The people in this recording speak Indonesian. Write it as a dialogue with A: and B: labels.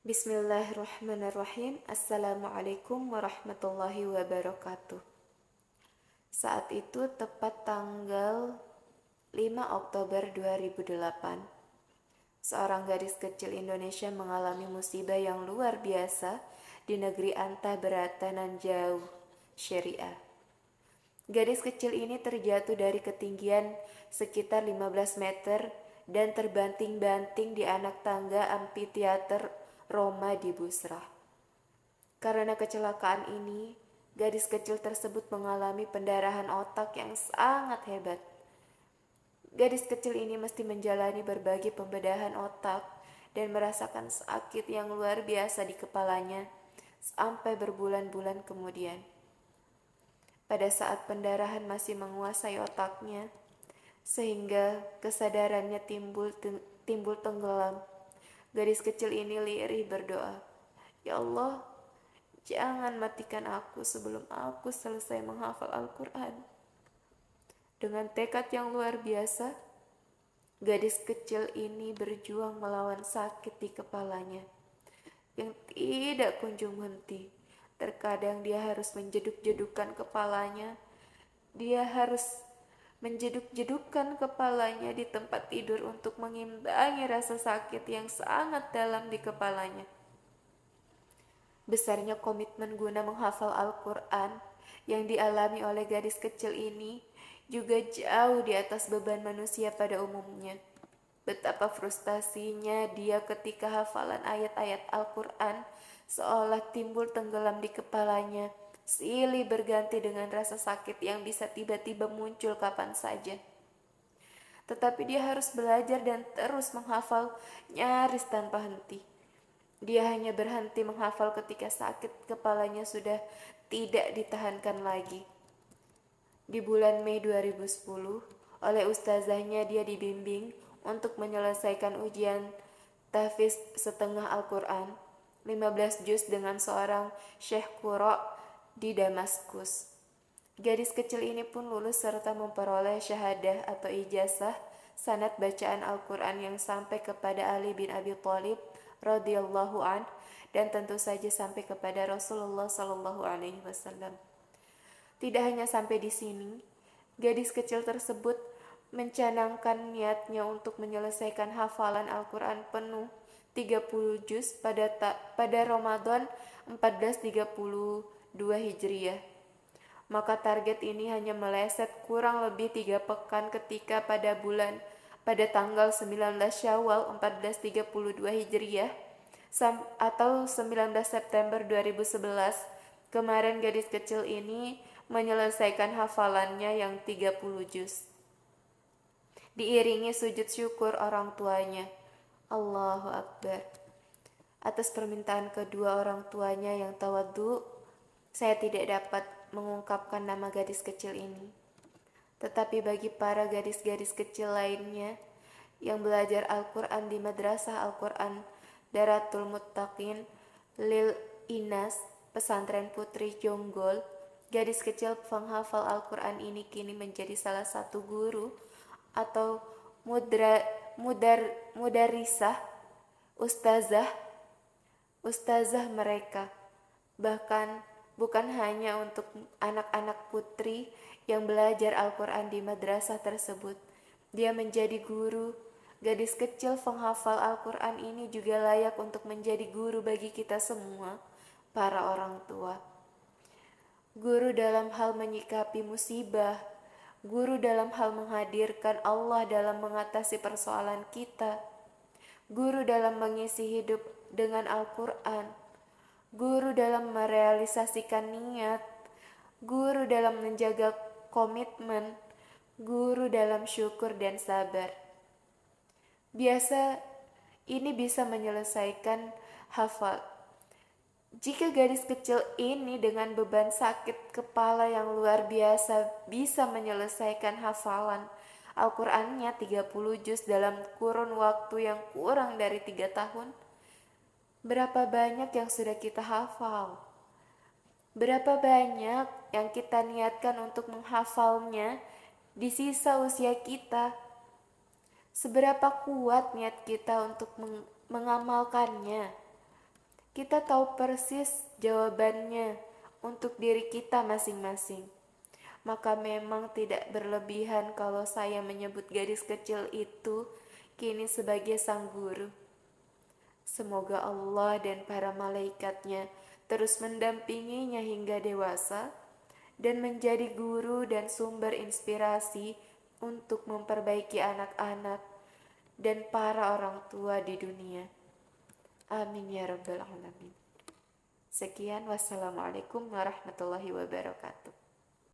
A: Bismillahirrahmanirrahim. Assalamualaikum warahmatullahi wabarakatuh. Saat itu tepat tanggal 5 Oktober 2008, seorang gadis kecil Indonesia mengalami musibah yang luar biasa di negeri antah berata nan jauh, Syariah. Gadis kecil ini terjatuh dari ketinggian sekitar 15 meter dan terbanting-banting di anak tangga amphitheater Roma di Busra. Karena kecelakaan ini, gadis kecil tersebut mengalami pendarahan otak yang sangat hebat. Gadis kecil ini mesti menjalani berbagai pembedahan otak dan merasakan sakit yang luar biasa di kepalanya sampai berbulan-bulan kemudian. Pada saat pendarahan masih menguasai otaknya, sehingga kesadarannya timbul tenggelam, gadis kecil ini lirih berdoa, "Ya Allah, jangan matikan aku sebelum aku selesai menghafal Al-Quran." Dengan tekad yang luar biasa, gadis kecil ini berjuang melawan sakit di kepalanya yang tidak kunjung henti. Terkadang dia harus menjeduk-jedukkan kepalanya. Dia harus menjeduk-jedukkan kepalanya di tempat tidur untuk mengimbangi rasa sakit yang sangat dalam di kepalanya. Besarnya komitmen guna menghafal Al-Quran yang dialami oleh gadis kecil ini juga jauh di atas beban manusia pada umumnya. Betapa frustasinya dia ketika hafalan ayat-ayat Al-Quran seolah timbul tenggelam di kepalanya, silih berganti dengan rasa sakit yang bisa tiba-tiba muncul kapan saja. Tetapi dia harus belajar dan terus menghafal nyaris tanpa henti. Dia hanya berhenti menghafal ketika sakit kepalanya sudah tidak ditahankan lagi. Di bulan Mei 2010, oleh ustazahnya dia dibimbing untuk menyelesaikan ujian tahfiz setengah Al-Quran 15 juz dengan seorang Syekh Qura di Damaskus. Gadis kecil ini pun lulus serta memperoleh syahadah atau ijazah sanad bacaan Al-Quran yang sampai kepada Ali bin Abi Thalib radhiyallahu an dan tentu saja sampai kepada Rasulullah sallallahu alaihi wasallam. Tidak hanya sampai di sini, gadis kecil tersebut mencanangkan niatnya untuk menyelesaikan hafalan Al-Quran penuh 30 juz pada Ramadan 1432 Hijriah. Maka target ini hanya meleset kurang lebih 3 pekan ketika pada tanggal 19 Syawal 1432 Hijriah atau 19 September 2011, kemarin gadis kecil ini menyelesaikan hafalannya yang 30 juz. Diiringi sujud syukur orang tuanya. Allahu Akbar. Atas permintaan kedua orang tuanya yang tawadhu, saya tidak dapat mengungkapkan nama gadis kecil ini. Tetapi bagi para gadis-gadis kecil lainnya yang belajar Al-Quran di Madrasah Al-Quran Daratul Muttaqin Lil Inas, pesantren Putri Jonggol, gadis kecil penghafal Al-Quran ini kini menjadi salah satu guru atau mudarisah, ustazah mereka. Bahkan bukan hanya untuk anak-anak putri yang belajar Al-Quran di madrasah tersebut. Dia menjadi guru. Gadis kecil penghafal Al-Quran ini juga layak untuk menjadi guru bagi kita semua, para orang tua. Guru dalam hal menyikapi musibah, guru dalam hal menghadirkan Allah dalam mengatasi persoalan kita, guru dalam mengisi hidup dengan Al-Quran, guru dalam merealisasikan niat, guru dalam menjaga komitmen, guru dalam syukur dan sabar. Biasa ini bisa menyelesaikan hafal. Jika gadis kecil ini dengan beban sakit kepala yang luar biasa bisa menyelesaikan hafalan Al-Qurannya 30 juz dalam kurun waktu yang kurang dari 3 tahun, berapa banyak yang sudah kita hafal? Berapa banyak yang kita niatkan untuk menghafalnya di sisa usia kita? Seberapa kuat niat kita untuk mengamalkannya? Kita tahu persis jawabannya untuk diri kita masing-masing. Maka memang tidak berlebihan kalau saya menyebut gadis kecil itu kini sebagai sang guru. Semoga Allah dan para malaikatnya terus mendampinginya hingga dewasa dan menjadi guru dan sumber inspirasi untuk memperbaiki anak-anak dan para orang tua di dunia. Amin ya rabbal alamin. Sekian, wassalamualaikum warahmatullahi wabarakatuh.